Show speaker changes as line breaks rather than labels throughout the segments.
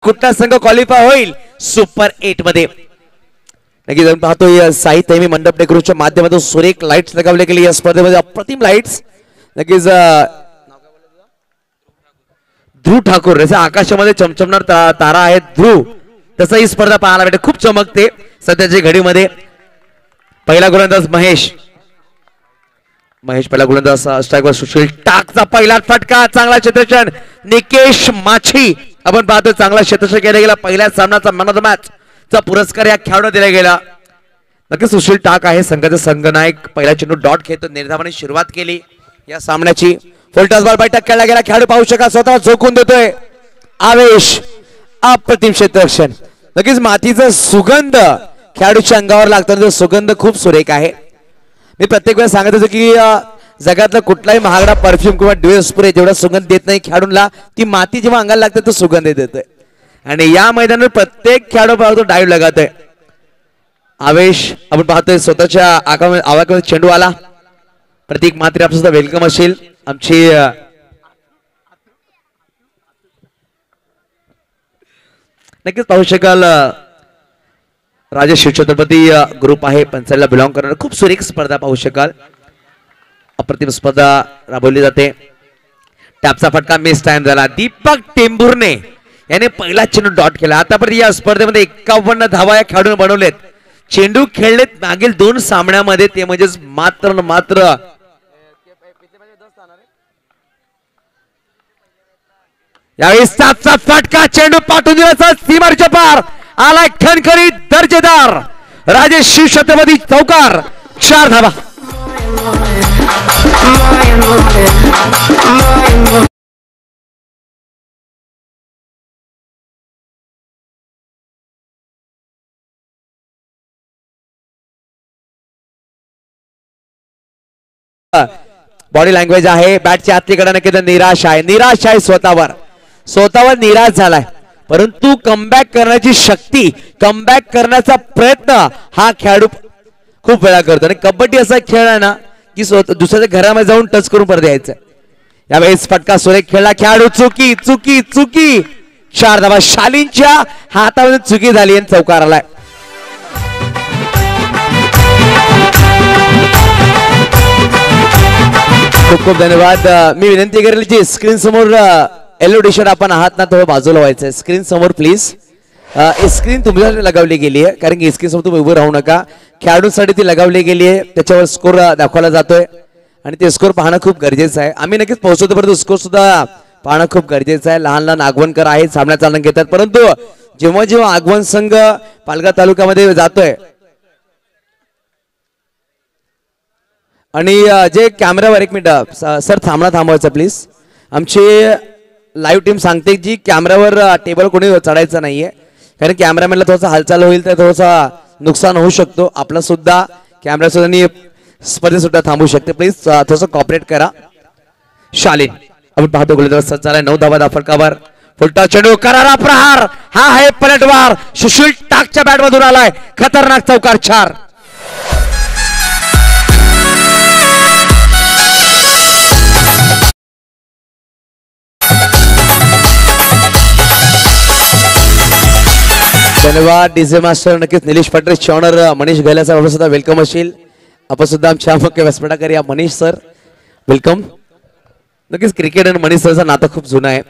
कुठला संघ क्वालिफाय होईल सुपर 8 मध्ये। नक्कीच आपण पाहतोय साहित्य मंडप डेकोरेशनच्या माध्यमातून सुरेख लाईट्स लगावले गेले या स्पर्धेमध्ये, अप्रतिम लाईट्स। नक्कीच ध्रुव ठाकूर जसं आकाशामध्ये चमचमणार तारा आहे ध्रुव, तसं ही स्पर्धा पाहायला भेटते, खूप चमकते सध्याच्या घडीमध्ये। पहिला गोलंदाज महेश पहिला गोलंदाज स्ट्राईकवर सुशील टाकचा पहिला फटका, चांगला क्षेत्ररक्षण निकेश माछी। आपण पाहतो चांगला क्षेत्ररक्षण केला गेला, पहिल्या सामन्याचा मॅन ऑफ द मॅच चा पुरस्कार या खेळाडूला दिला गेला। नक्कीच सुशील टाक आहे संघाचा संघनायक, पहिला चेंडू डॉट खेळतो, निर्धावाने सुरुवात केली या सामन्याची। फुलटॉस बॉल बैठक खेळला गेला, खेळाडू पाहू शका स्वतः झोकून देतोय, आवेश अप्रतिम क्षेत्ररक्षण। नक्कीच मातीचा सुगंध खेळाडूच्या अंगावर लागतो, तो सुगंध खूप सुरेख आहे। मी प्रत्येक वेळेस सांगत होतो की जगातला कुठलाही महागडा परफ्यूम किंवा ड्युअल स्प्रे जेवढा सुगंध देत नाही खेळाडूला, ती माती जेव्हा अंगाला लागते तो सुगंध देतोय। आणि या मैदानावर प्रत्येक खेळाडू पाहतो डाईव्ह लगातोय, आवेश आपण पाहतोय स्वतःच्या आवाक्यामध्ये चेंडू आला। प्रतीक मात्रे आपलं सुद्धा वेलकम असेल आमची नक्कीच पाहू शकाल। राजेश शिवछत्रपती ग्रुप आहे पंचायतला बिलॉंग करणारा, खूप सुरेख स्पर्धा पाहू शकाल, अप्रतिम स्पर्धा राबवली जाते। टॅपचा फटका मिस टाइम झाला, दीपक टेंभुर्णे याने पहिला चेंडू डॉट केला। आतापर्यंत या स्पर्धेमध्ये 51 धावा या खेळाडूने बनवलेत, चेंडू खेळलेत मागील 2 सामन्यामध्ये, ते म्हणजेच मात्र यावेळी 7चा फटका, चेंडू पाठवून दिला सीमारेषेच्या पार, आलाय खणखणीत दर्जेदार राजेश शिवछत्रपती चौकार, 4 धावा। बॉडी लँग्वेज आहे, बॅटच्या आतलीकडे नक्की निराश आहे स्वतःवर निराश झालाय, परंतु कमबॅक करण्याची शक्ती, कमबॅक करण्याचा प्रयत्न हा खेळाडू खूप वेळा करतो। आणि कबड्डी असा खेळ आहे ना की दुसऱ्याच्या घरामध्ये जाऊन टच करून परत यायचं। यावेळेस फटका सुरेख खेळला, खेळाडू चुकी 4 धावा। शालीनच्या हातामध्ये चुकी झाली आणि चौकार आलाय। खूप खूप धन्यवाद। मी विनंती करेल की स्क्रीन समोर येलो टी शर्ट आपण आहात ना, थोडं बाजूला व्हायचं स्क्रीन समोर प्लीज। स्क्रीन तुमच्यासाठी लगावली गेली आहे, कारण की स्क्रीन समोर तुम्ही उभं राहू नका, खेळाडूंसाठी ती लगावली गेली आहे, त्याच्यावर स्कोर दाखवला जातोय आणि ते स्कोर पाहणं खूप गरजेचं आहे। आम्ही नक्कीच पोहोचतो, परंतु स्कोर सुद्धा पाहणं खूप गरजेचं आहे। लहान आगवणकर आहेत, सामना चालना घेतात, परंतु जेव्हा आगवण संघ पालघर तालुक्यामध्ये जातोय आणि जे कॅमेरावर, एक मिनिट सर थांबवायचं प्लीज, आमची लाईव्ह टीम सांगते जी कॅमेरावर टेबल कोणी चढायचं नाहीये, कारण कॅमेरामॅनला थोडासा हालचाल होईल तर थोडासा नुकसान होऊ शकतो, आपला सुद्धा कॅमेरा सुद्धा स्पर्धे सुद्धा थांबू शकते, प्लीज थोडंसं कॉपरेट करा। शालीन आपण पाहतो गोलंदाज चालाय, 9 धावा फटकावर, फुलटा चेंडू करारा प्रहार, हा आहे पलटवार, सुशील टाकच्या बॅट मधून आलाय, खतरनाक चौकार, 4। धन्यवाद डीजे मास्टर। नक्कीच निलेश पटरे शॉनर, मनीष गैला सर सुद्धा वेलकम असेल, आपण सुद्धा आमच्या मुख्य व्यासपीठावर या मनीष सर वेलकम। नक्कीच क्रिकेट आणि मनीष सरचा नातं खूप जुनं आहे।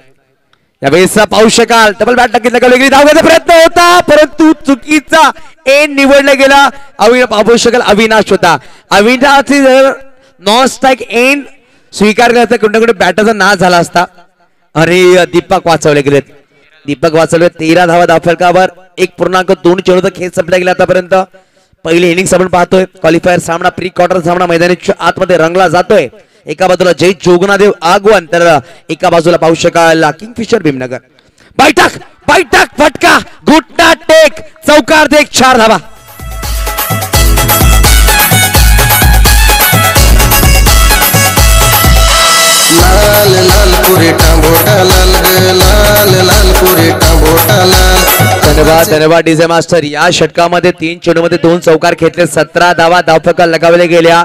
यावेळेस पाहू शकाल डबल बॅट नक्कीच लगावली, धावण्याचा प्रयत्न होता परंतु चुकीचा एन निवडला गेला। पाहू शकाल अविनाश होता, अविनाशची जर नॉन स्ट्राईक एन स्वीकार करायचा कुठे बॅटचा नाश झाला असता। आणि दीपक वाचवले गेलेत, 13 धावा धावफलकावर, 1.2 चेंडूचा खेळ संपला गेला आतापर्यंत। पहिली इनिंग्स आपण पाहतोय, क्वालिफायर सामना, प्री क्वार्टर सामना मैदानाच्या आतमध्ये रंगला जातोय। एका बाजूला जय जोगनादेव आगवण, तर एका बाजूला पाहू शकाल किंगफिशर भीमनगर। बैठक फटका, घुटना टेक, चौकार देख, 4 धावा।
लाल लाल पुरे टांबोटा लाल लाल पुरे टांबोटा लाल।
धन्यवाद डीजे मास्टर। या षटकामध्ये 3 चेंडूमध्ये 2 चौकार घेतले, 17 धावा धावफलका लगावल्या गेल्या।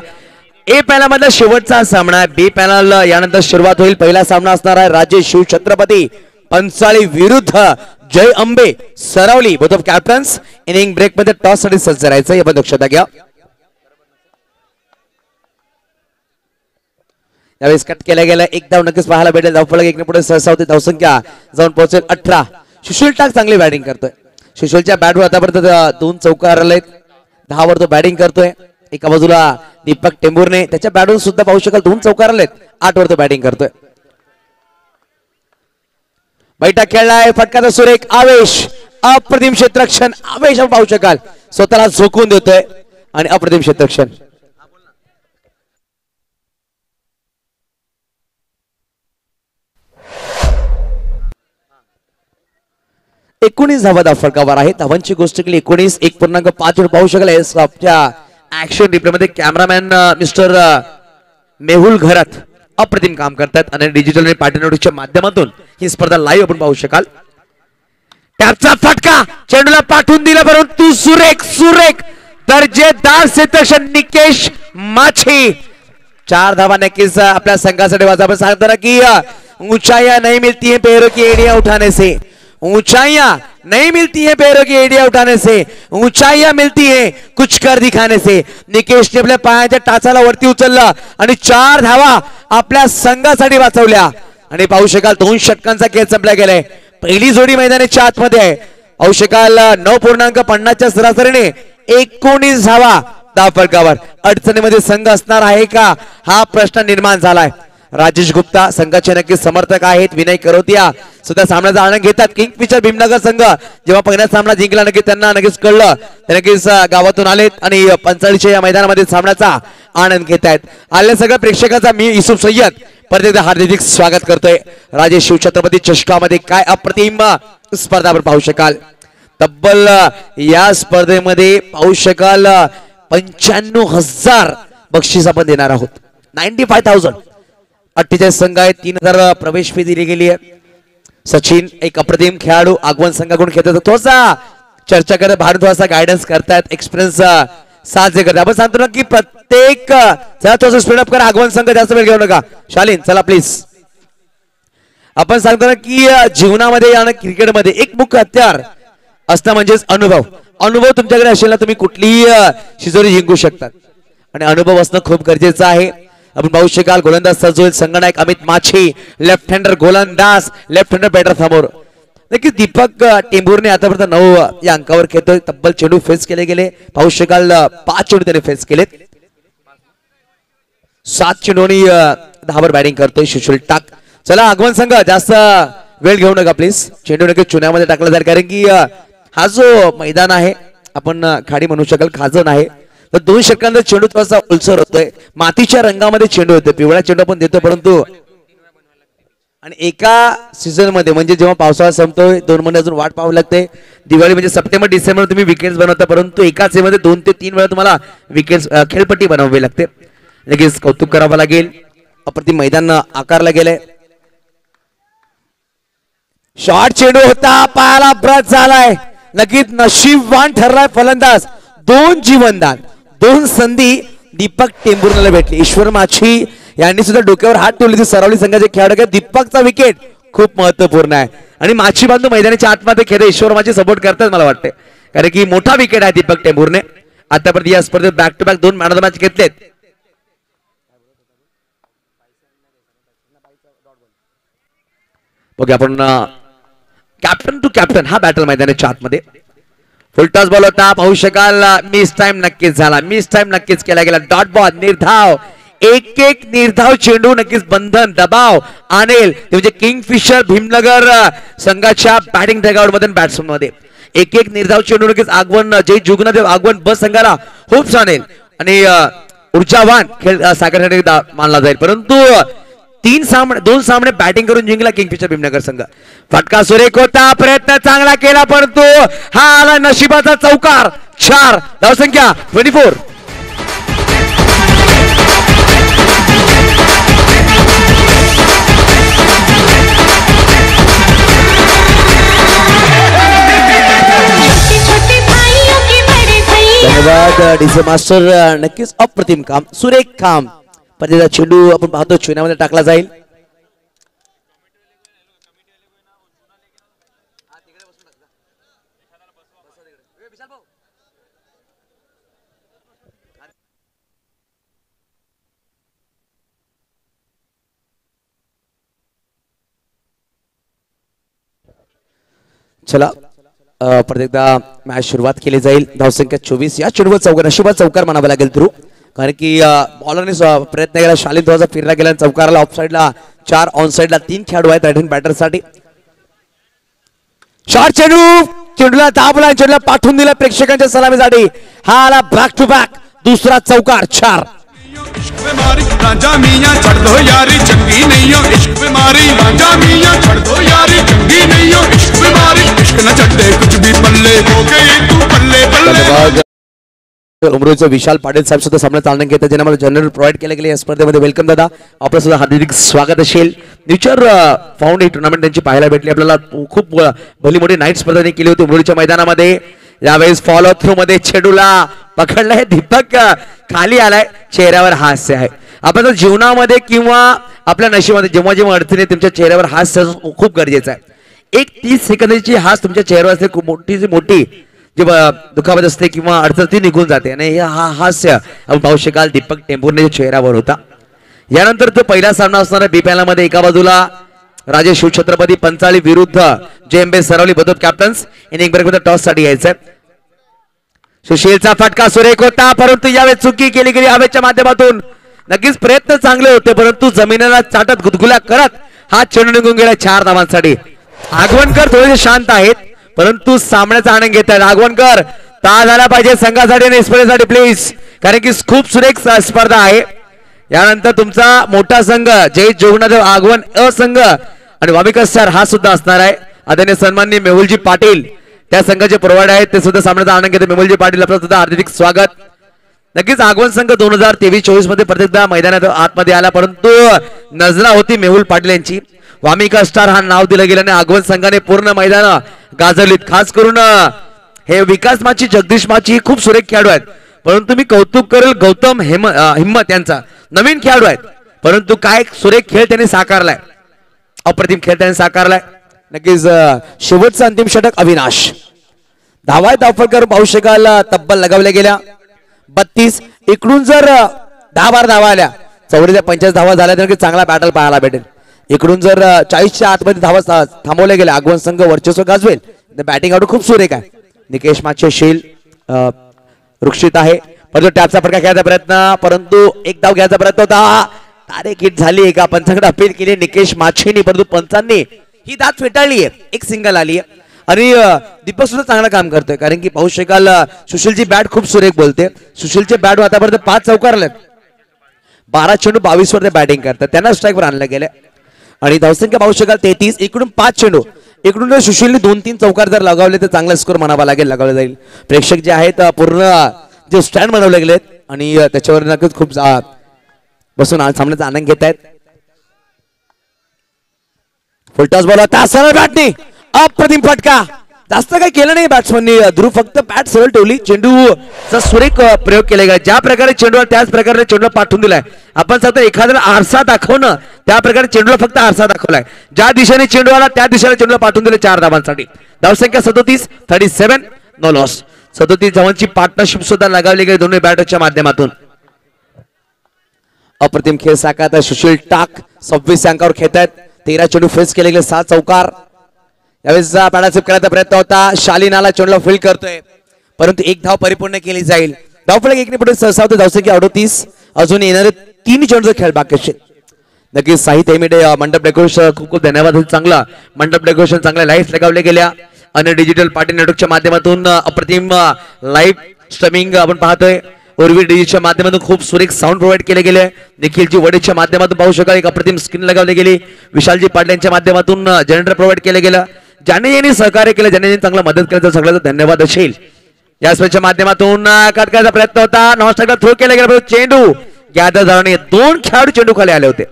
ए पॅनल मधला शेवटचा सामना आहे, बी पॅनल यानंतर सुरुवात होईल। पहिला सामना असणार आहे राजेश शिवछत्रपती पंचाळी विरुद्ध Jai Ambe Saravali both of captains inning break मध्ये टॉस साठी सज्ज राहायचं याबद्दल लक्षात घ्या. यावेळेस कट केला गेला एक धाव नक्कीच पाहायला भेटेल. धावफलक एक पुढे सहसा होते. धावसंख्या जाऊन पोहोचेल 18. सुशील टाक चांगली बॅटिंग करतोय. सुशीलच्या बॅटवर आतापर्यंत 2 चौकार आलेत. 10 वर तो बॅटिंग करतोय. एका बाजूला दीपक टेंभुर्णे त्याच्या बॅटवर सुद्धा पाहू शकाल 2 चौकार आलेत. 8 वर तो बॅटिंग करतोय. बैठक खेळलाय फटकाचा सुरेख आवेश अप्रतिम क्षेत्ररक्षण आवेश आपण पाहू शकाल स्वतःला झोकून देतोय आणि अप्रतिम क्षेत्ररक्षण. 19 धावा फलकावर आहे. धावांची गोष्ट केली 19 1.5 वर पाहू शकाल. आपल्या ऍक्शन रिप्ले मध्ये कॅमेरामॅन मिस्टर मेहुल घरात अप्रतिम काम करतात आणि डिजिटल आणि पार्टनरच्या माध्यमातून ही स्पर्धा लाईव्ह आपण पाहू शकाल. टॅपचा फटका चेंडूला पाठवून दिला परंतु सुरेख सुरेख दर्जेदार क्षेत्ररक्षण निकेश माछी. 4 धावा नक्कीच आपल्या संघासाठी वाजा. आपण सांगतो की ऊंचाइयां नहीं मिलती है पैरों की एड़ियां उठाने से. ऊंचाइयां नहीं मिलती है पैरों की एड़ियां उठाने से. ऊंचाइयां मिलती है कुछ कर दिखाने से. निकेशने आपल्या पायाच्या टाचाला वरती उचलला आणि 4 धावा आपल्या संघासाठी वाचवल्या आणि पाहू शकाल 2 षटकांचा खेळ संपला गेलाय. पहिली जोडी मैदानाच्या आतमध्ये आहे. पाहू शकाल 9.50 सरासरीने 19 धावा धावफलकावर. अडचणीमध्ये संघ असणार आहे का हा प्रश्न निर्माण झालाय. राजेश गुप्ता संघाचे नक्कीच समर्थक आहेत. विनय करोतिया सुद्धा सामन्याचा आनंद घेतात. किंगफिशर भीमनगर संघ जेव्हा पहिला सामना जिंकला नक्कीच त्यांना नक्कीच कळलं. ते नक्कीच गावातून आलेत आणि पंचाळीच्या या मैदानामध्ये सामन्याचा आनंद घेत आहेत. आलेल्या सगळ्या प्रेक्षकांचा मी युसुफ सय्यद परत एकदा हार्दिक स्वागत करतोय. राजे शिवछत्रपती चषकामध्ये काय अप्रतिम स्पर्धा आपण पाहू शकाल. तब्बल या स्पर्धेमध्ये पाहू शकाल 95,000 बक्षीस आपण देणार आहोत. 95,000. 48 संघ आहेत. 3,000 प्रवेश फी दिली गेली आहे. सचिन एक अप्रतिम खेळाडू आगवण संघाकडून खेळतात. थोडासा चर्चा करत भारत थोडासा गायडन्स करतात. एक्सपिरियन्स साथ करतात. आपण सांगतो ना की प्रत्येक चला थोडं स्पीड अप करा. आगवण संघ जास्त वेळ घेऊ नका. शालीन चला प्लीज. आपण सांगतो ना की जीवनामध्ये आणि क्रिकेटमध्ये एक मुख्य हत्यार असतं म्हणजेच अनुभव. अनुभव तुमच्याकडे असेल ना तुम्ही कुठलीही शिजोरी जिंकू शकतात आणि अनुभव असणं खूप गरजेचं आहे. आपण पाहू शकाल गोलंदाज सजोल संगनायक अमित माछी लेफ्ट हँडर गोलंदाज लेफ्ट हँडर बॅटर समोर. नक्कीच दीपक टेंभुर्णे आतापर्यंत 9 या अंकावर खेळतोय. तब्बल चेंडू फेस केले गेले. पाहू शकाल 5 चेंडू त्याने फेस केलेत. 7 चेंडूंनी 10 वर बॅटिंग करतोय सुशील टाक. चला आगमन संघ जास्त वेळ घेऊ नका प्लीज. चेंडू नक्कीच चुन्यामध्ये टाकला जाईल कारण की हा जो मैदान आहे आपण खाडी म्हणू शकाल खाजण आहे. तर 2 षटकांचा चेंडू थोडासा उलसर होतोय. मातीच्या रंगामध्ये चेंडू होतोय. पिवळा चेंडू आपण देतोय परंतु आणि एका सीझन मध्ये म्हणजे जेव्हा पावसाळा संपतोय 2 महिने अजून वाट पाहावी लागते. दिवाळी म्हणजे सप्टेंबर डिसेंबर तुम्ही विकेट्स बनवता परंतु एकाच मध्ये 2 ते 3 वेळा तुम्हाला विकेट्स खेळपट्टी बनवावी लागते. लगेच कौतुक करावं लागेल. अप्रतिम मैदान आकारला गेलंय. शॉर्ट चेंडू होता पायाला ब्रश झालाय. नक्कीच नशीबवान ठरलाय फलंदाज. 2 जीवनदान 2 संधी दीपक टेंभुर्णेला भेटली. ईश्वर माछी यांनी सुद्धा डोक्यावर हात ठेवले. सरावली संघाचे खेळाडू दीपकचा विकेट खूप महत्वपूर्ण आहे आणि माछी बांधू मैदानाच्या आतमध्ये खेळ ईश्वर माछी सपोर्ट करतात मला वाटते कारण की मोठा विकेट आहे दीपक टेंभुर्णे. आतापर्यंत या स्पर्धेत back to back 2 man of the match घेतलेत. ओके आपण कॅप्टन टू कॅप्टन हा बॅटल मैदानाच्या आतमध्ये. फुलटॉस बॉल होता पाहू शकाल. मिस टाइम नक्कीच झाला. मिस टाइम नक्कीच केला गेला. डॉट बॉल निर्धाव. एक निर्धाव चेंडू नक्कीच बंधन दबाव आणेल ते म्हणजे किंगफिशर भीमनगर संघाच्या बॅटिंग डगआउट मध्ये बॅट्समन मध्ये एक निर्धाव चेंडू नक्कीच आगवण जय जुगनादेव आगवण बस संघाला खूप आणेल आणि ऊर्जावान खेळ साकारसाठी मानला जाईल. परंतु 2 सामने बॅटिंग करून जिंकला किंगफिशर भीमनगर संघ. फटका सुरेख होता. प्रयत्न चांगला केला परंतु हा आला नशिबाचा चौकार. 4 धावसंख्या 24. धन्यवाद डीसी मास्टर. नक्कीच अप्रतिम काम सुरेख काम. पण चेंडू आपण पाहतो चुन्यामध्ये टाकला जाईल. चला परत एकदा मॅच सुरुवात केली जाईल. धावसंख्या 24. या चेंडूवर चौकार नशिबात चौकार म्हणावा लागेल थ्रू, कारण की बॉलरने प्रयत्न केला. शालिन थोडासा फिरला गेला. चौकाराला ऑफ साइडला 4, ऑन साइडला 3 खेळाडू आहेत राईट हँड बॅटरसाठी. शॉर्ट चेंडू, चेंडूला दाबला, चेंडूला पाठवून दिला प्रेक्षकांच्या सलामीसाठी. हा आला बॅक टू बॅक दुसरा चौकार. 4
इश्क बीमारी रांझा मियां छड़ दो यारी चंगी नहीं हो इश्क बीमारी रांझा मियां छड़ दो यारी चंगी नहीं हो इश्क बीमारी इश्क न छड्डे कुछ भी पल्ले हो गई तू पल्ले पल्ले.
उमरोचे विशाल पाटील साहेब सुद्धा सामना चालणं घेतात, ज्यांना मला जनरल प्रोव्हाइड केले गेले या स्पर्धेमध्ये. वेलकम दादा, आपलं सुद्धा हार्दिक स्वागत असेल. नेचर फाउंड ही टुर्नामेंट त्यांची पाहायला भेटली आपल्याला. खूप भली मोठी नाईट स्पर्धा केली होती उमरोच्या मैदानामध्ये. यावेळेस फॉलो थ्रू मध्ये चेंडूला पकडलाय. दीपक खाली आलाय, चेहऱ्यावर हास्य आहे. आपण जीवनामध्ये किंवा आपल्या नशिबामध्ये जेव्हा जेव्हा अडचणी तुमच्या चेहऱ्यावर हास्य खूप गरजेचं आहे. एक 30 सेकंदाची हास तुमच्या चेहऱ्यावर असते, खूप मोठी जी दुखापत असते किंवा अडचण ती निघून जाते. आणि हा हास्य आपण पाहू शकाल दीपक टेंभुर्णे चेहऱ्यावर होता. यानंतर तो पहिला सामना असणारा बीपीएल मध्ये एका बाजूला राजे शिवछत्रपती पंचाळी विरुद्ध JMB सरावली बदोद कॅप्टन्स. इनिंग ब्रेक मध्ये टॉस साठी यायचंय. सुशीलचा फटका सुरेख होता, परंतु यावेळी चुकी केली गेली हवेच्या माध्यमातून. नक्कीच प्रयत्न चांगले होते, परंतु जमिनीला चाटत गुदगुल्या करत हा चेंडू निघून गेला 4 धावांसाठी. आगवणकर थोडेसे शांत आहेत, परंतु सामन्याचा आनंद घेत आहेत. आगवणकर ता झाला पाहिजे संघासाठी आणि स्पर्धेसाठी प्लीज, कारण की खूप सुरेख स्पर्धा आहे. यानंतर तुमचा मोठा संघ जय जोगनाथ आगवण अ संघ आणि वामिका सर हा सुद्धा असणार आहे. आदरणीय सन्माननीय मेहुलजी पाटील त्या संघाचे प्रोव्हाइड आहेत, ते सुद्धा सामन्याचा आनंद घेते. मेहुलजी पाटील आपलं सुद्धा हार्दिक स्वागत. नक्कीच आगवण संघ 2023-24 मध्ये प्रत्येकदा मैदानात आतमध्ये आला, परंतु नजरा होती मेहुल पाटील यांची. वामिका स्टार हा नाव दिलं गेलं आणि आगवण संघाने पूर्ण मैदान गाजवलीत. खास करून हे विकास माची जगदीश माची खूप सुरेख खेळाडू आहेत, परंतु मी कौतुक करेल गौतम हिम्मत यांचा. नवीन खेळाडू आहेत, परंतु काय सुरेख खेळ त्यांनी साकारलाय, अप्रतिम खेळ त्यांनी साकारलाय. नक्कीच शेवटचा अंतिम षटक अविनाश धावा धावफलकर पाहू शकाल तब्बल लगावल्या गेल्या 32. इकडून जर 10-12 धावा आल्या 44-45 धावा झाल्या तर चांगला बॅटल पाहायला भेटेल. इकडून जर 40च्या आतमध्ये धावा थांबवल्या गेल्या आगवण संघ वर्चस्व गाजवेल. बॅटिंग आउट खूप सुरेख आहे. निकेश माचे शील रुक्षित आहे, परंतु टॅपचा फटका खेळायचा प्रयत्न, परंतु एक धाव घ्यायचा प्रयत्न होता. तारीख हिट झाली. एका पंचांकडे अपील केली निकेश माचेनी, परंतु पंचांनी ही दात फेटाळली आहे. एक सिंगल आली आहे आणि दीपक सुद्धा चांगलं काम करतोय, कारण की पाहू शकाल सुशीलची बॅट खूप सुरेख बोलते. सुशीलचे बॅट आतापर्यंत 5 चौकार आलेत. 12 चेंडू 22 वर ते बॅटिंग करतात. त्यांना स्ट्राईक वर आणलं गेलं आणि धावसंख्या पाहू शकाल 33. इकडून 5 चेंडू, इकडून जर सुशीलने 2-3 चौकार जर लगावले तर चांगला स्कोर म्हणावा लागेल, लगावला जाईल. प्रेक्षक जे आहेत पूर्ण जे स्टँड बनवले गेलेत आणि त्याच्यावर नक्कीच खूप बसून सामन्याचा आनंद घेत आहेत. फुलटॉस बॉल होता, सरळ बॅटनी अप्रतिम फटका. जास्त काही केलं नाही बॅट्समननी, ध्रुव फक्त बॅट सरळ ठेवली. चेंडूचा सुरेख प्रयोग केला गेला. ज्या प्रकारे चेंडूला त्याच प्रकारे चेंडूला पाठवून दिलाय. आपण सांगतो एखाद्याला आरसा दाखवणं, त्या प्रकारे चेंडूला फक्त आरसा दाखवलाय. ज्या दिशेने चेंडू आला त्या दिशेने चेंडूला पाठवून दिले 4 धावांसाठी. धावसंख्या 37, 37 नो लॉस. 37 धावांची पार्टनरशिप सुद्धा लगावली गेली दोन्ही बॅटरच्या माध्यमातून. अप्रतिम खेळ साकारत सुशील टाक 26 अंकावर खेळत आहेत. 13 चेंडू फेस केले गेले 6 चौकार. यावेळेस पॅडासिप करायचा प्रयत्न होता. शालिनाला चेंडूला फील्ड करतोय, परंतु एक धाव परिपूर्ण केली जाईल. धावफलक 1 ने पुढे सहसा होते. धावसंख्या 38. अजून येणारे 3 चेंडूचा खेळ बाकी असेल. नक्कीच साहित्य हेमिडे मंडप डेकोरेशन खूप खूप धन्यवाद. चांगला मंडप डेकोरेशन, चांगल्या लाईव्ह लगावले गेल्या आणि डिजिटल पार्टी नेटवर्कच्या माध्यमातून अप्रतिम लाईव्ह स्ट्रीमिंग आपण पाहतोय. उर्वी डीजीच्या माध्यमातून खूप सुरेख साऊंड प्रोव्हाइड केले गेले. निखिलजी वडेच्या माध्यमातून पाहू शकाल एक अप्रतिम स्क्रीन लगावली गेली. विशालजी पाटील यांच्या माध्यमातून जनरेटर प्रोव्हाइड केले गेलं. ज्याने यांनी सहकार्य केलं, ज्याने यांनी चांगला मदत केलं, सगळ्यांचा धन्यवाद असेल. या स्पर्धेच्या माध्यमातून कट करायचा प्रयत्न होता. नॉनस्ट्राईकला थ्रो केला गेला, चेंडू गॅदर झाला. 2 खेळाडू चेंडू खाली आले होते,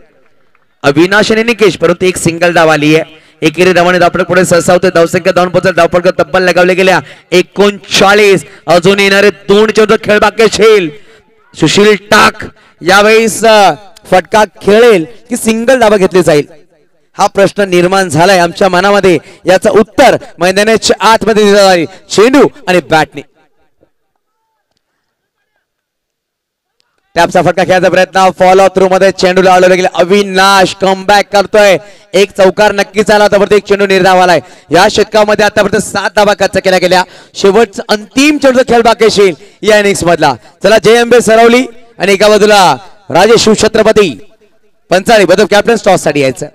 अविनाश आणि निकेश, परंतु एक सिंगल धाव आली आहे. एकेरी धावाने धावफलक पुढे सहसा होते. धावसंख्या 2 पोहोचत. धावफलक तब्बल लगावले गेल्या 39. अजून येणारे 2 चेंडू खेळ बाकी असेल. सुशील टाक यावेळेस फटका खेळेल की सिंगल धावा घेतली जाईल. हा प्रश्न निर्माण झालाय आमच्या मनामध्ये. याचं उत्तर मैदानाच्या आतमध्ये दिलं आहे. चेंडू आणि बॅटने टॅपचा फटका खेळायचा प्रयत्न. फॉलो थ्रू मध्ये चेंडू लावला गेला. अविनाश कमबॅक करतोय. एक चौकार नक्कीच आला होता, परत एक चेंडू निर्धाव आलाय. या षटकामध्ये आतापर्यंत 7 धावा कच्चा केल्या गेल्या. शेवटचा अंतिम चेंडूचा खेळ बाकी असेल या इनिंग्स मधला. चला जयंबे सरवली आणि एका बाजूला राजे शिवछत्रपती पंचाळी बदल कॅप्टन टॉस साठी यायचं.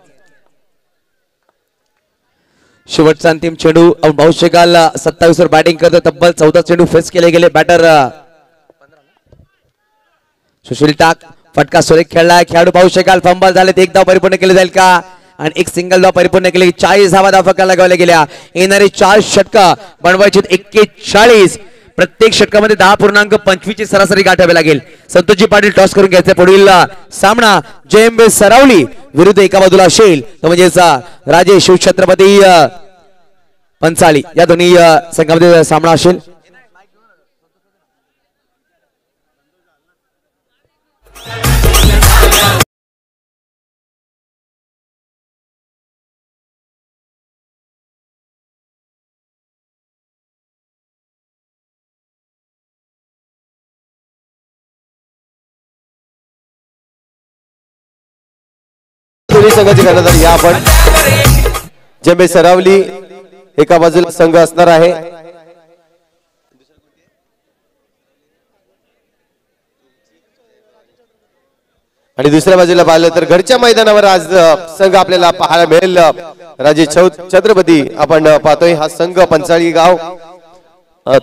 शेवटचा अंतिम चेंडू बहुशेकाल 27 वर बॅटिंग करतो. तब्बल 14 चेंडू फेस केले गेले. बॅटर सुशील टाक. फटका सुरेख खेळलाय. खेळाडू पाहू शकाल फंबल झालेत. एक धाव परिपूर्ण केली जाईल का आणि एक सिंगल धाव परिपूर्ण केली. 40 धावा फटका लगावल्या गेल्या. येणारी 4 षटका बनवायची 41. प्रत्येक षटकामध्ये 10.25 ची सरासरी गाठावी लागेल. संतोषजी पाटील टॉस करून घ्यायचे. पुढील सामना जयंबे सरावली विरुद्ध एका बाजूला असेल तो म्हणजेच राजे शिवछत्रपती पंचाळी या दोन्ही संघामध्ये सामना असेल.
दोन्ही संघाची कर्णधार या आपण जयंबे सरावली एका बाजूला संघ असणार आहे आणि दुसऱ्या बाजूला पाहिलं तर घरच्या मैदानावर आज संघ आपल्याला पाहायला मिळेल. राजे छत्रपती आपण पाहतोय हा संघ पंचाळी गाव.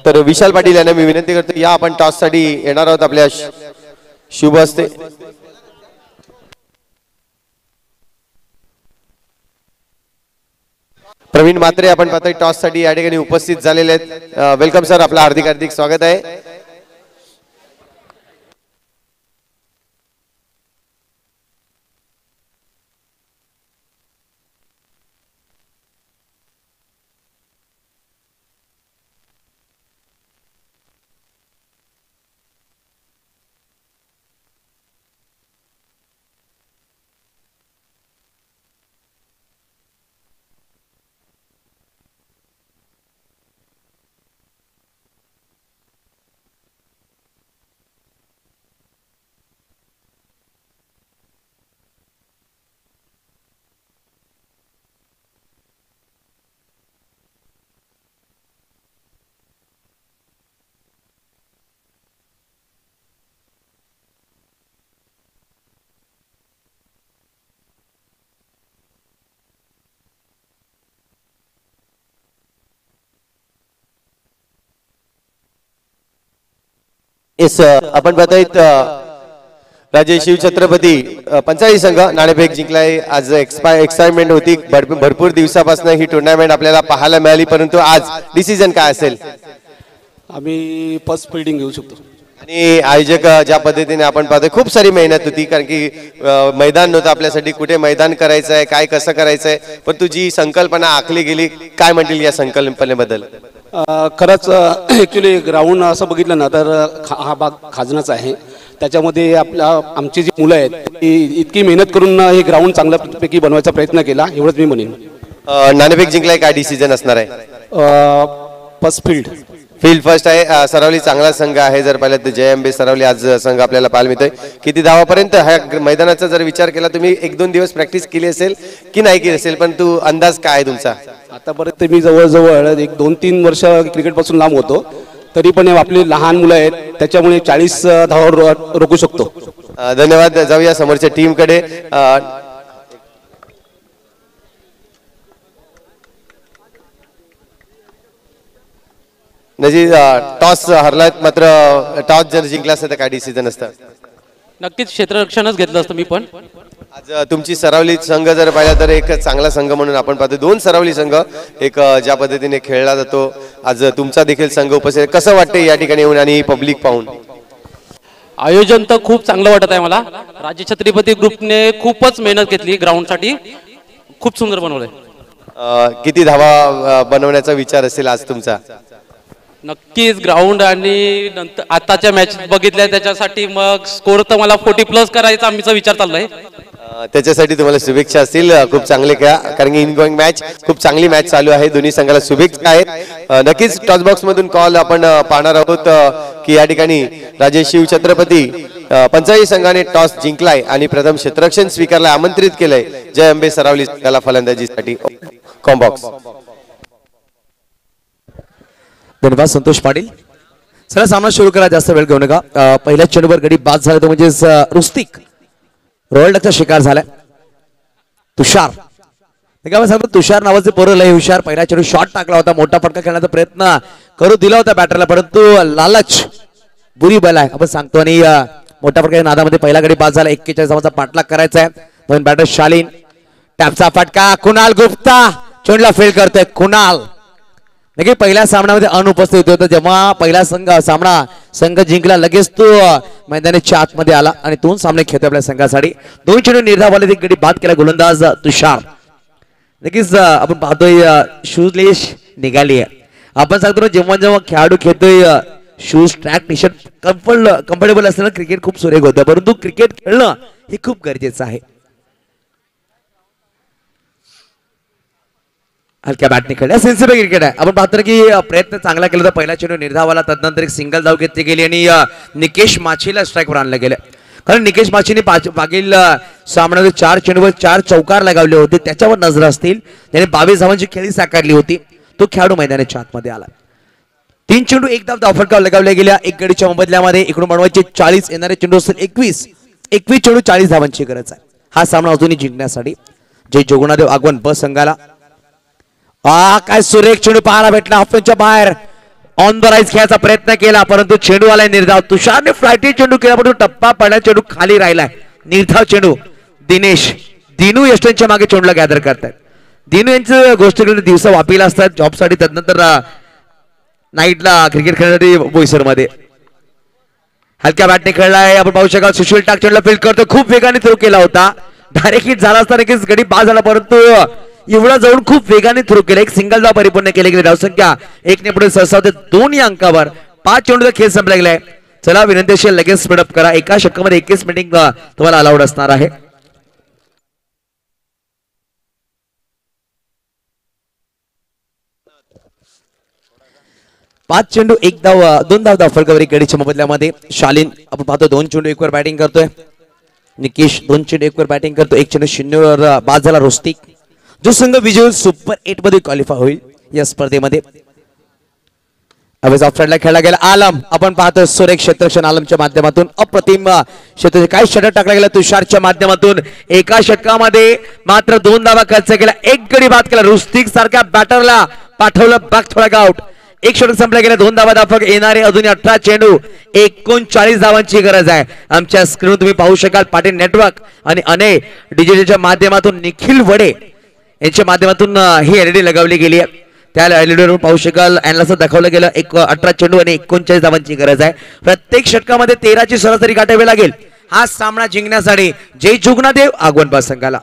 तर विशाल पाटील यांना मी विनंती करतो या आपण टॉस साठी येणार आहोत. आपल्या शुभ असते. प्रवीण मात्रे आपण पाहतोय टॉस साठी या ठिकाणी उपस्थित झालेले आहेत. वेलकम सर, आपलं हार्दिक हार्दिक स्वागत आहे. येस आपण पाहतोय राजे शिवछत्रपती पंचाळी संघ नाणेफेक जिंकलाय. आज एक्साइटमेंट होती. भरपूर दिवसापासून ही टुर्नामेंट आपल्याला पाहायला मिळाली, परंतु आज डिसिजन काय असेल?
आम्ही फर्स्ट फिल्डिंग घेऊ शकतो.
आणि आयोजक ज्या पद्धतीने आपण पाहतोय खूप सारी मेहनत होती, कारण की मैदान नव्हतं आपल्यासाठी. कुठे मैदान करायचं आहे, काय कसं करायचंय, पण तुझी संकल्पना आखली गेली. काय म्हणतील या संकल्पनेबद्दल?
खरंच ॲक्च्युली ग्राउंड असं बघितलं ना तर हा भाग खाजनाचा आहे. त्याच्यामध्ये आमची जी मुलं आहेत ती इतकी मेहनत करून हे ग्राउंड चांगल्यापैकी बनवायचा प्रयत्न केला, एवढंच मी म्हणेन.
नाणेफेक जिंकलाय, काय डिसिजन असणार आहे?
फर्स्ट
फील्ड फर्स्ट आहे. सरावली चांगला संघ आहे. जर पाहिलं तर जयंबे सरावली आज संघ आपल्याला पाहायला मिळतोय. किती धावापर्यंत ह्या मैदानाचा जर विचार केला तुम्ही, 1-2 दिवस प्रॅक्टिस केली असेल की नाही केली असेल, पण तू अंदाज काय आहे तुमचा?
आतापर्यंत मी जवळजवळ 1-2-3 वर्ष क्रिकेटपासून लांब होतो, तरी पण आपली लहान मुलं आहेत त्याच्यामुळे 40 धावा रोखू शकतो.
धन्यवाद. जाऊया समोरच्या टीम कडे. नजी टॉस हरलात, मात्र टॉस जर जिंकला असता तर काय डिसिजन असतं?
नक्कीच क्षेत्ररक्षणच घेतलं असतं मी. पण
आज तुमची सरावली संघ जर पाहिला तर एक चांगला संघ म्हणून आपण पाहतो. 2 सरावली संघ एक ज्या पद्धतीने खेळला जातो, आज तुमचा देखील संघ उपस्थित. कसं वाटतंय या ठिकाणी येऊन आणि पब्लिक पाहून?
आयोजन तर खूप चांगलं वाटत आहे मला. राजे छत्रपती ग्रुपने खूपच मेहनत घेतली ग्राउंड साठी, खूप सुंदर बनवलंय.
किती धावा बनवण्याचा विचार असेल आज तुमचा?
नक्कीच ग्राउंड आणि नंतर आताच्या मॅच बघितल्या त्याच्यासाठी मग स्कोर तर मला 40+ करायचा आमचा विचार चाललाय.
त्याच्यासाठी तुम्हाला शुभेच्छा असतील. खूप चांगले खेळा, कारण की इनगोइंग मॅच खूप चांगली मॅच चालू आहे. दोन्ही संघाला शुभेच्छा आहेत. नक्कीच टॉस बॉक्स मधून कॉल आपण पाहणार आहोत की या ठिकाणी राजे शिव छत्रपती पंचाळी संघाने टॉस जिंकलाय आणि प्रथम क्षेत्ररक्षण स्वीकारलाय, आमंत्रित केलंय जय अंबे सरावली त्याला फलंदाजीसाठी. कॉम्बॉक्स.
धन्यवाद संतोष पाटील. चला सामना सुरू करा, जास्त वेळ घेऊ नका. पहिल्या चेंडूवर गडी बाद झाला तो म्हणजेच रुस्तिक रॉयल डकचा शिकार झालाय. तुषार सांगतो, तुषार नावाचे पोरं लय हुशार. पहिल्या चेंडू शॉट टाकला होता, मोठा फटका खेळण्याचा प्रयत्न करू दिला होता बॅटरला, परंतु लालच बुरी बल आहे आपण सांगतो आणि मोठा फटका नादामध्ये पहिला गडी बाद झाला. 41 धावांचा पाठलाग करायचा आहे. दोन बॅटर शालीन, टॅपचा फटका, कुणाल गुप्ता चेंडूला फेल करतोय. कुणाल नक्की पहिल्या सामन्यामध्ये अनुपस्थित होता, जेव्हा पहिला संघ जिंकला लगेच तो मैदानाच्या आतमध्ये आला आणि 2 सामने खेळतोय आपल्या संघासाठी. 2 चेंडू निर्धावाले एक गडी बाद केला गोलंदाज तुषार. नक्कीच आपण पाहतोय शूजलेस निघाली आहे. आपण सांगतो जेव्हा खेळाडू खेळतोय shoes track T shirt comfortable असताना क्रिकेट खूप सुरेख होतं, परंतु क्रिकेट खेळणं हे खूप गरजेचं आहे. हलक्या बॅटने खेळल्या, सेन्सिबल क्रिकेट आहे. आपण पाहतो की प्रयत्न चांगला केला होता. पहिला चेंडू निर्धावाला, तदनंतर एक सिंगल धाव घेतली गेली आणि निकेश माछीला स्ट्राईकवर आणलं गेलं. कारण निकेश माछीने मागील सामन्यामध्ये 4 चेंडूवर 4 चौकार लगावले होते, त्याच्यावर नजर असतील. त्याने 22 धावांची खेळी साकारली होती. तो खेळाडू मैदानाच्या आतमध्ये आला. 3 चेंडू 1 धाव धावफटका लगावल्या गेल्या. 1 गडीच्या मोबदल्यामध्ये इकडून बनवायचे 40, येणारे चेंडू असतील 21 चेंडू 40 धावांची गरज आहे हा सामना अजूनही जिंकण्यासाठी. जय जोगुणादेव आगवण ब संघाला. काय सुरेख चेंडू पाहायला भेटला. हाफच्या बाहेर ऑन द राईज खेळायचा प्रयत्न केला, परंतु चेंडू आलाय निर्धाव. तुषारने फ्लायटी चेंडू केला, परंतु टप्पा पडला, चेंडू खाली राहिलाय. निर्धाव चेंडू. दिनू यष्टनच्या मागे चेंडूला गॅदर करतायत. दिनू यांचं गोष्ट दिवसा वापीला असतात जॉबसाठी, तदनंतर नाईटला क्रिकेट खेळण्यासाठी बोईसरमध्ये. हलक्या बॅटने खेळलाय. आपण पाहू शकाल सुशील टाक चेंडूला फील्ड करतो, खूप वेगाने थ्रो केला होता. डायरेक्ट हिट झाला असता नक्कीच गडी बाद झाला, परंतु एवढा जाऊन खूप वेगाने थ्रो केला. एक सिंगल धाव परिपूर्ण केली गेली. धावसंख्या 1 ने पुढे सरसावते 2 या अंकावर. 5 चेंडूचा खेळ संपला गेलाय. चला विनंती असेल लगेच स्पीडअप करा. एका षटकामध्ये 21 मिनिट तुम्हाला अलाउड असणार आहे. पाच चेंडू 1 धाव 2 धाव धावफलकावर गडीच्या मोबदल्यामध्ये. शालीन आपण पाहतो 2 चेंडू 1 वर बॅटिंग करतोय. निकेश 2 चेंडू 1 वर बॅटिंग करतो. 1 चेंडू 0 वर बाद झाला रुस्तिक. जो संघ विजय सुपर 8 मध्ये क्वालिफाय होईल या स्पर्धेमध्ये. ऑफसाइडला खेळला गेला आलम. आपण पाहतो सुरेख क्षेत्ररक्षण आलमच्या माध्यमातून अप्रतिम क्षेत्र. काय षटक टाकला गेला तुषारच्या माध्यमातून. एका षटकामध्ये मात्र 2 धावा खर्च केला. 1 गडी बाद केला. रुस्तिक सारख्या बॅटरला पाठवलं बॅक थोडा आउट. 1 षटक संपला गेला. 2 धावा धावफलक येणारे अजून 18 चेंडू 39 धावांची गरज आहे. आमच्या स्क्रीनवर तुम्ही पाहू शकाल पाटील नेटवर्क आणि अने डिजिटलच्या माध्यमातून निखिल वडे यांच्या माध्यमातून ही एलईडी लगावली गेली आहे. त्या एलईडीवर पाहू शकाल अॅनालिसिस दाखवलं गेलं. 18 चेंडू आणि 39 धावांची गरज आहे. प्रत्येक षटकामध्ये 13 ची सरासरी गाठावी लागेल हा सामना जिंकण्यासाठी. जय जोगुणादेव आगवण बा संघाला.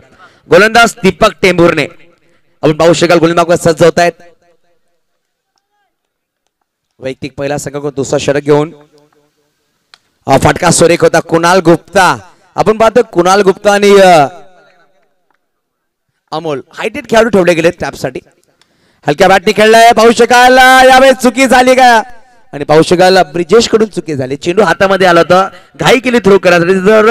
गोलंदाज दीपक टेंभुर्णे आपण पाहू शकाल गोलंदाज सज्ज होत आहेत. वैयक्तिक पहिला संघाकडून दुसरा षटक घेऊन फटका सुरेख होता. कुणाल गुप्ता आपण पाहतो कुणाल गुप्ता आणि अमोल हायटेड खेळाडू ठेवले गेले टॅपसाठी. हलक्या बॅटने खेळलाय. पाहू शकाल यावेळेस चुकी झाली का आणि पाहू शकाल ब्रिजेश कडून चुकी झाली. चेंडू हातामध्ये आला होता, घाई केली थ्रो करायसाठी. जर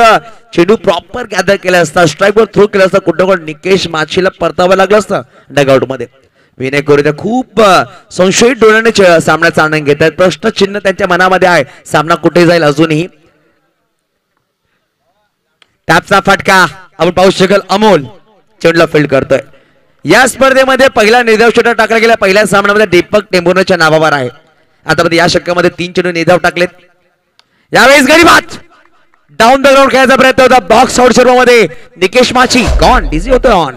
चेंडू प्रॉपर गॅदर केला असता, स्ट्राईकवर थ्रो केला असता, कुठं निकेश माछीला परतावं लागलं असतं डगआउट मध्ये. विनय कोरेचा खूप संशयित डोळ्याने सामन्याचा आनंद घेत आहेत. प्रश्नचिन्ह त्यांच्या मनामध्ये आहे, सामना कुठे जाईल अजूनही. टॅपचा फटका आपण पाहू शकाल अमोल चेंडूला फील्ड करतोय. या स्पर्धेमध्ये पहिला निर्धाव षटक टाकला गेला. पहिल्या सामन्यामध्ये दीपक टेंभुर्णेच्या नावावर आहे. आता या षटकामध्ये 3 चेंडू निर्धाव टाकलेत. यावेळेस गडी बाद. डाऊन द ग्राउंड खेळायचा प्रयत्न होता. बॉक्स आउट सर्वांमध्ये निकेश माछी गॉन डिझी होतोय ऑन.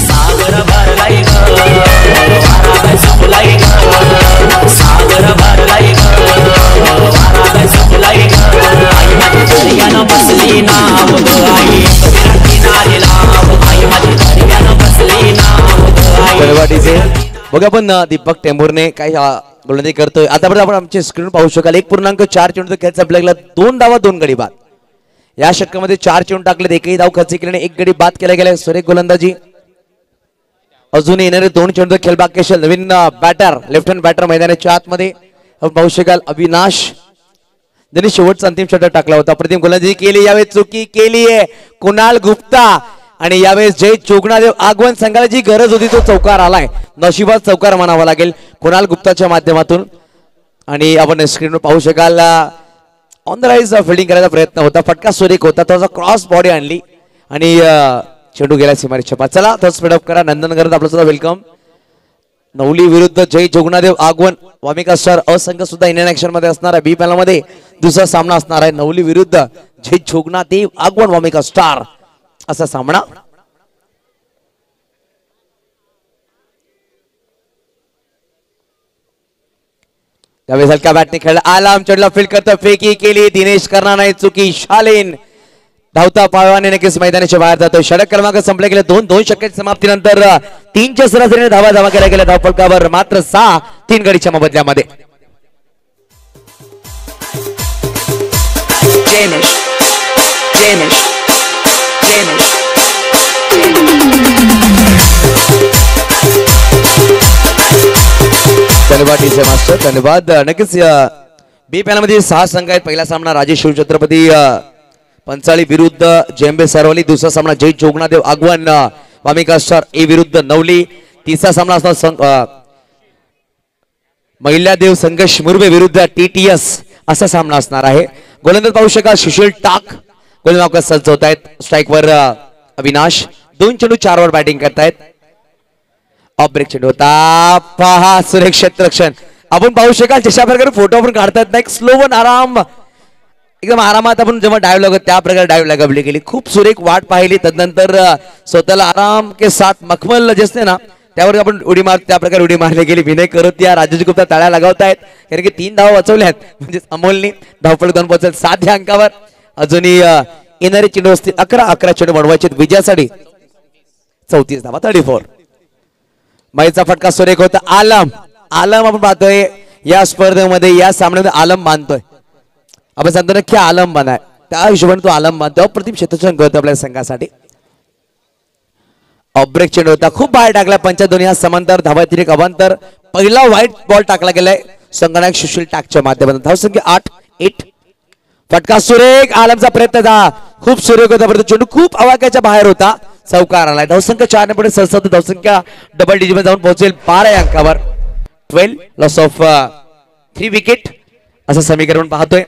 सागर भरलाई सागर भरलाई बसली नाव आई
बघा आपण दीपक टेंभुर्णे काही गोलंदाजी करतोय. आतापर्यंत आपण आमचे स्क्रीन पाहू शकाल 1.4 चेंडू खेळ संपला, 2 धावा 2 गडी बाद. या षटकामध्ये 4 चेंडू टाकलेत, एकही धाव खर्च केल्याने 1 गडी बाद केला गेलाय. सुरेख गोलंदाजी. अजून येणारे 2 चेंडू खेळ बाकी असेल. नवीन बॅटर लेफ्ट हँड बॅटर मैदानाच्या आतमध्ये आपण पाहू शकाल अविनाश, ज्यांनी शेवटचा अंतिम षटक टाकला होता. प्रतिम गोलंदाजी केली, यावेळेस चुकी केली आहे कुणाल गुप्ता. आणि यावेळेस जय चोगनादेव आगवण संघाला जी गरज होती तो चौकार आलाय. नशिबात चौकार म्हणावा लागेल कुणाल गुप्ताच्या माध्यमातून. आणि आपण स्क्रीनवर पाहू शकाल ऑन द राईज फिल्डिंग करायचा प्रयत्न होता, फटका सुरेख होता, त्याचा क्रॉस बॉडी आणली आणि चेंडू गेला सीमारेषेच्या पार. चला तो स्पीड अप करा. नंदनगरात आपलं सुद्धा वेलकम. नवली विरुद्ध जय जोगनादेव आगवण वामिका स्टार असंघ सुद्धा इंडियन ऍक्शन मध्ये असणार आहे. बी पॅनल मध्ये दुसरा सामना असणार आहे. नवली विरुद्ध जय जोगनादेव आगवण वामिका स्टार असा सामना. त्यावेळेस हलक्या बॅटने खेळला, आलाम चढला, फील्ड करतो, फेकी केली, दिनेश करणार नाही चुकी. शालीन धावता पाळवाने नक्कीच मैदानाच्या बाहेर जातोय. षटक क्रमांक संपले गेले 2 षटकांच्या समाप्तीनंतर 3च्या सरासरीने धावा जमा केल्या गेल्या धावफलकावर मात्र 6 3 गडीच्या मोबदल्यामध्ये. धन्यवाद डीजे मास्टर, धन्यवाद. नक्कीच बी पॅनल मध्ये 6 संघ आहेत. पहिला सामना राजे शिवछत्रपती पंचाळी विरुद्ध जेंबे सरवली. दुसरा सामना जय जोगनादेव आगवण वामिका स्टार ए विरुद्ध नवली. तिसरा सामना असणार महिलादेव संघर्ष मुरबे विरुद्ध TTS असा सामना असणार आहे. गोलंदाज पाहू शकाल सुशील टाक गोलंदाज सज्ज होत आहेत. स्ट्राईकवर अविनाश, 2 चेंडू 4 वर बॅटिंग करतायत. ऑफ ब्रेक चेंडू होता, पहा सुरेख क्षेत्ररक्षण. आपण पाहू शकाल जशा प्रकारे फोटो आपण काढतायत ना, एक स्लो वन आराम एकदम आरामात आपण जेव्हा डायव्ह लागत त्या प्रकारे डायव्ह लागवली गेली. खूप सुरेख वाट पाहिली. तदनंतर स्वतःला आराम के साथ मखमल जे असते ना त्यावर आपण उडी मार, त्या प्रकारे उडी मारली गेली. विनय करत या राजेश गुप्ता टाळ्या लगावतायत कारण की 3 धावा वाचवल्यात. म्हणजे अमोलनी धावपळ 2 पोहोचल 7 अंकावर. अजूनही येणारे चेंडू असतील 11 चेंडू बनवायचे विजयासाठी. 34 धावा 34. माईचा फटका सुरेख होता. आलम आपण पाहतोय या स्पर्धेमध्ये या सामन्यामध्ये आलम बांधतोय. आपण सांगतो ना की आलम बनाय, त्या हिशोबाने तो आलम बांधतो. अप्रतिम क्षेत्ररक्षण करतो आपल्या संघासाठी. ऑफ ब्रेक चेंडू होता, खूप बाहेर टाकला. पंचा दोन्ही हा समांतर धावा तिरेक अवांतर. पहिला व्हाईट बॉल टाकला गेलाय संगणक सुशील टाकच्या माध्यमातून. धावसंख्या 8. फटका सुरेख, आलमचा प्रयत्न झाला, खूप सुरेख होता परंतु चेंडू खूप आवाक्याच्या बाहेर होता. चौकार आलाय. धावसंख्या 4 ने पुढे सरसत धावसंख्या डबल डिजिट मध्ये जाऊन पोहोचेल 12 अंकावर. 12 लॉस ऑफ 3 विकेट असं समीकरण पाहतोय.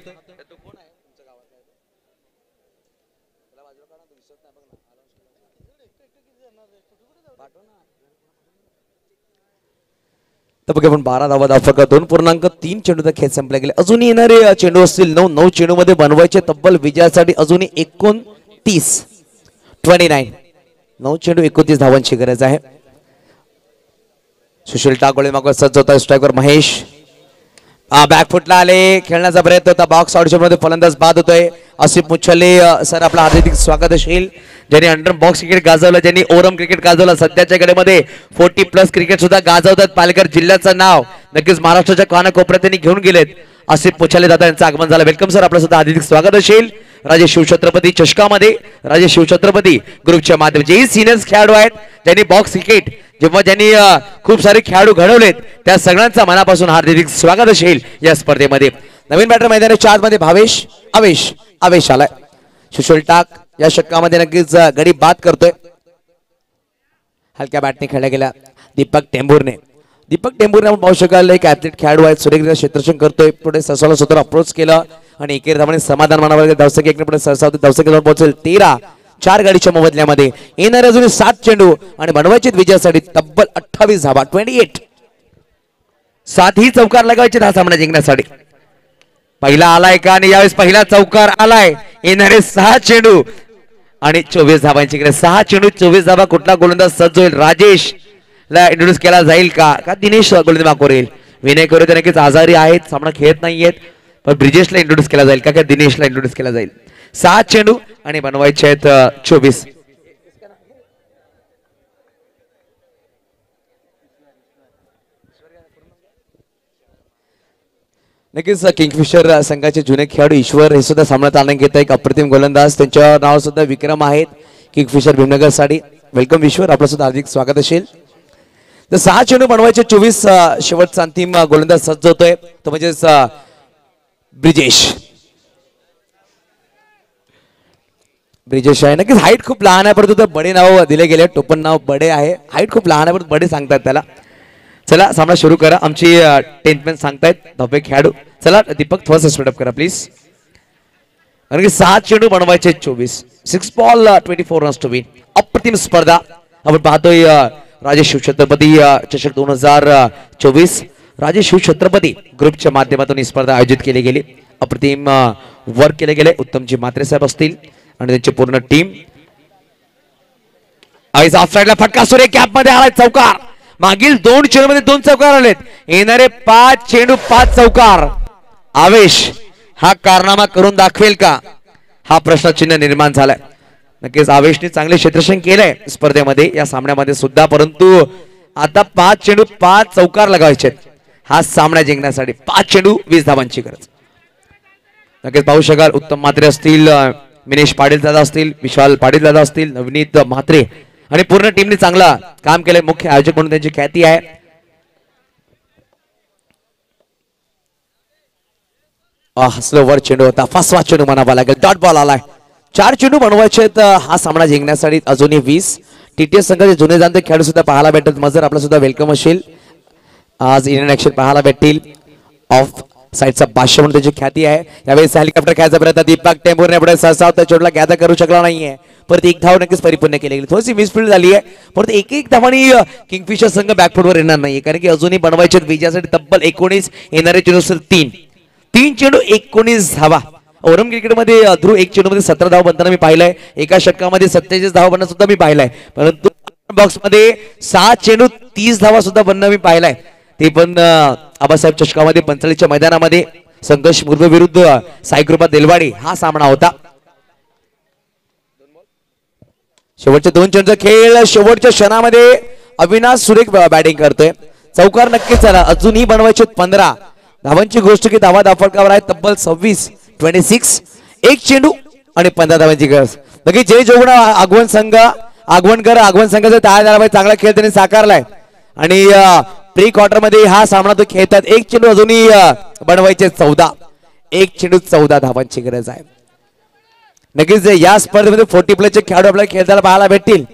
तर बघा आपण 12 धावा धावफलक 2.3 चेंडूचा खेळ संपला गेले. अजून येणारे चेंडू असतील 9 चेंडू मध्ये बनवायचे तब्बल विजयासाठी. अजूनही 29 9 चेंडू 29 धावांची गरज आहे. सुशील टाकोळे मागवर सज्ज होता. स्ट्राईकवर महेश, बॅकफुटला आले, खेळण्याचा प्रयत्न होता. बॉक्स आउटशॉट मध्ये फलंदाज बाद होतोय. आसिफ मुच्छले सर आपला हार्दिक स्वागत असेल. ज्यांनी अंडर बॉक्स क्रिकेट गाजवलं, ज्यांनी ओरम क्रिकेट गाजवलं, सध्याच्या घडीमध्ये 40+ क्रिकेट सुद्धा गाजवतात. पालघर जिल्ह्याचं नाव नक्कीच महाराष्ट्राच्या कानाकोपऱ्यात त्यांनी घेऊन गेलेत. आसिफ मुच्छले दादा यांचं आगमन झालं. वेलकम सर, आपलं सुद्धा हार्दिक स्वागत असेल. राजे शिवछत्रपती चषकामध्ये राजे शिवछत्रपती ग्रुपच्या माध्यम जे सिनियर्स खेळाडू आहेत ज्यांनी बॉक्स क्रिकेट ज्यांनी खूप सारे खेळाडू घडवलेत त्या सगळ्यांचा मनापासून हार्दिक स्वागत असेल या स्पर्धेमध्ये. नवीन बॅटर मैदानाच्या आतमध्ये भावेश आवेश आलाय. सुशील टाक या षटकामध्ये नक्कीच गडी बाद करतोय. हलक्या बॅटने खेळला गेला दीपक टेंभुर्णे आपण पाहू शकाल एक ऍथलीट खेळाडू आहेत. सुरेखरित्या क्षेत्ररक्षण करतोय. पुढे सरसाला स्वतः अप्रोच केलं आणि एकेरी धावाने समाधान मानावर. धावसंख्या 1 पुढे सरसा धावसंख्या पोहोचेल 13 4 गाडीच्या मोबदल्यामध्ये. येणारे अजून 7 चेंडू आणि बनवायचे विजयासाठी तब्बल 28 धावा 28. 7 ही चौकार लगावायचे हा सामना जिंकण्यासाठी. पहिला आलाय का आणि यावेळेस पहिला चौकार आलाय. येणारे 6 चेंडू आणि 24 धावांची गरज. 6 चेंडू 24 धावा. कुठला गोलंदाज सज्ज होईल? राजेश ला इंट्रोड्यूस केला जाईल का दिनेश गोलंदाज मागवर येईल? विनय करू नक्कीच आजारी आहेत, सामना खेळत नाहीयेत. पण ब्रिजेशला इंट्रोड्यूस केला जाईल का दिनेशला इंट्रोड्यूस केला जाईल? 6 चेंडू आणि बनवायचे आहेत 24. नक्कीच किंगफिशर संघाचे जुने खेळाडू ईश्वर हे सुद्धा सामन्यात आनंद घेत एक अप्रतिम गोलंदाज, त्यांच्या नाव सुद्धा विक्रम आहेत किंगफिशर भीमनगर साठी. वेलकम ईश्वर, आपलं सुद्धा हार्दिक स्वागत असेल. तर 6 चेंडू बनवायचे 24 शेवटचा अंतिम गोलंदाज सज्ज होतोय तो म्हणजेच ब्रिजेश आहे. नक्कीच हाईट खूप लहान आहे परंतु बडे नाव दिले गेले, टोपण नाव बडे आहे. हाईट खूप लहान आहे परंतु बडे सांगतात त्याला. चला सामना सुरू करा. आमची 10th मॅन सांगतायत धबे खेळाडू. चला दीपक थोडं स्पीड अप करा प्लीज. कारण की 6 चेंडू बनवायचे 24, 6 बॉल 24 रन्स टू विन. अप्रतिम स्पर्धा आपण पाहतोय. राजे शिवछत्रपती चषक 2024 राजे शिवछत्रपती ग्रुपच्या माध्यमातून ही स्पर्धा आयोजित केली गेली. अप्रतिम वर्क केले गेले. उत्तमजी म्हात्रे साहेब असतील आणि त्यांची पूर्ण टीम. आईज ऑफ साइडला फटका सुरे कॅप मध्ये आलाय चौकार. मागील 2 चेंडू मध्ये 2 चौकार आलेत. येणारे 5 चेंडू 5 चौकार. आवेश हा कारनामा करून दाखवेल का हा प्रश्नचिन्ह निर्माण झालाय. नक्कीच आवेशने चांगले क्षेत्ररक्षण केलंय स्पर्धेमध्ये या सामन्यामध्ये सुद्धा, परंतु आता 5 चेंडू 5 चौकार लगावायचे हा सामना जिंकण्यासाठी. 5 चेंडू 20 धावांची गरज. नक्कीच पाहू शकाल उत्तम म्हात्रे असतील, मिनेश पाटील दादा असतील, विशाल पाटील दादा असतील, नवनीत म्हात्रे आणि पूर्ण टीमने चांगला काम केलंय. मुख्य आयोजक म्हणून त्यांची ख्याती आहे. स्लोवर चेंडू होता, 5वा चेंडू म्हणावा लागेल. डॉट बॉल आलाय. 4 चेंडू बनवायचे हा सामना जिंकण्यासाठी. अजूनही 20 टीटीएस संघाचे जुने जाणते खेळाडू सुद्धा पाहायला भेटत. मजर आपला सुद्धा वेलकम असेल. आज इंडियन ऍक्शन पाहायला भेटतील. ऑफ साईडचा बादशाह म्हणून त्याची ख्याती आहे. यावेळेस हेलिकॉप्टर खेळायचा प्रयत्न दीपक टेंभुर्णे पुढे सहसा त्या चेंडूला गॅदर करू शकला नाहीये. परत 1 धाव नक्कीच परिपूर्ण केली गेली. थोडीशी मिसफील्ड झाली आहे. परत 1-1 धावांनी किंगफिशर संघ बॅकफुटवर येणार नाही कारण की अजूनही बनवायचे विजयासाठी तब्बल 19 येणारे चेंडू 3 चेंडू 19 धावा. ओरम क्रिकेटमध्ये ध्रुव 1 चेंडू मध्ये 17 धाव बनताना मी पाहिलंय. एका षटकामध्ये 47 धावा बनणं सुद्धा मी पाहिलंय. परंतु बॉक्स मध्ये 6 चेंडू 30 धावा सुद्धा बनणं मी पाहिलंय. ते पण आबासाहेब चषकामध्ये 45च्या मैदानामध्ये संघर्ष मुर्वे विरुद्ध साईकृपा देलवाडी हा सामना होता. शेवटच्या 2 चेंडूचा खेळ. शेवटच्या क्षणामध्ये अविनाश सुरेख बॅटिंग करतोय. चौकार नक्कीच झाला. अजूनही बनवायचे 15 धावांची गोष्ट की धावा दाफडकावर आहे तब्बल 26. 1 चेंडू आणि 15 धावांची गरज. नक्की जय जोगणा आगवण संघाचा तयार झाला पाहिजे. चांगला खेळ त्यांनी साकारलाय आणि प्री क्वार्टर मध्ये हा सामना तो खेळतात. 1 चेंडू अजूनही बनवायचे 14. 1 चेंडू 14 धावांची गरज आहे. नक्कीच या स्पर्धेमध्ये 40 प्लेचे खेळाडू आपल्याला खेळताना पाहायला भेटतील.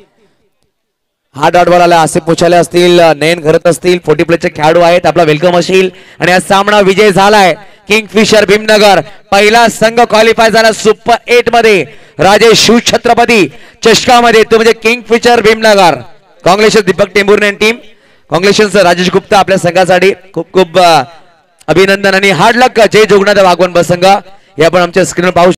हा डॉट बॉल आला असे पोचाले असतील, नयन घरत असतील, 40 प्लेचे खेळाडू आहेत. आपला वेलकम असेल आणि हा सामना विजय झालाय. किंगफिशर भीमनगर पहिला संघ क्वालिफाय झाला सुपर 8 मध्ये राजे शिवछत्रपती चषकामध्ये. तो म्हणजे Kingfisher Bhimnagar. Congratulation Deepak Tembhurne team. Congratulation Rajesh Gupta आपल्या संघासाठी. खूप खूप अभिनंदन आणि हार्ड लक. जय जोगनाथ वागवण बसंघ. हे आपण आमच्या स्क्रीनवर पाहू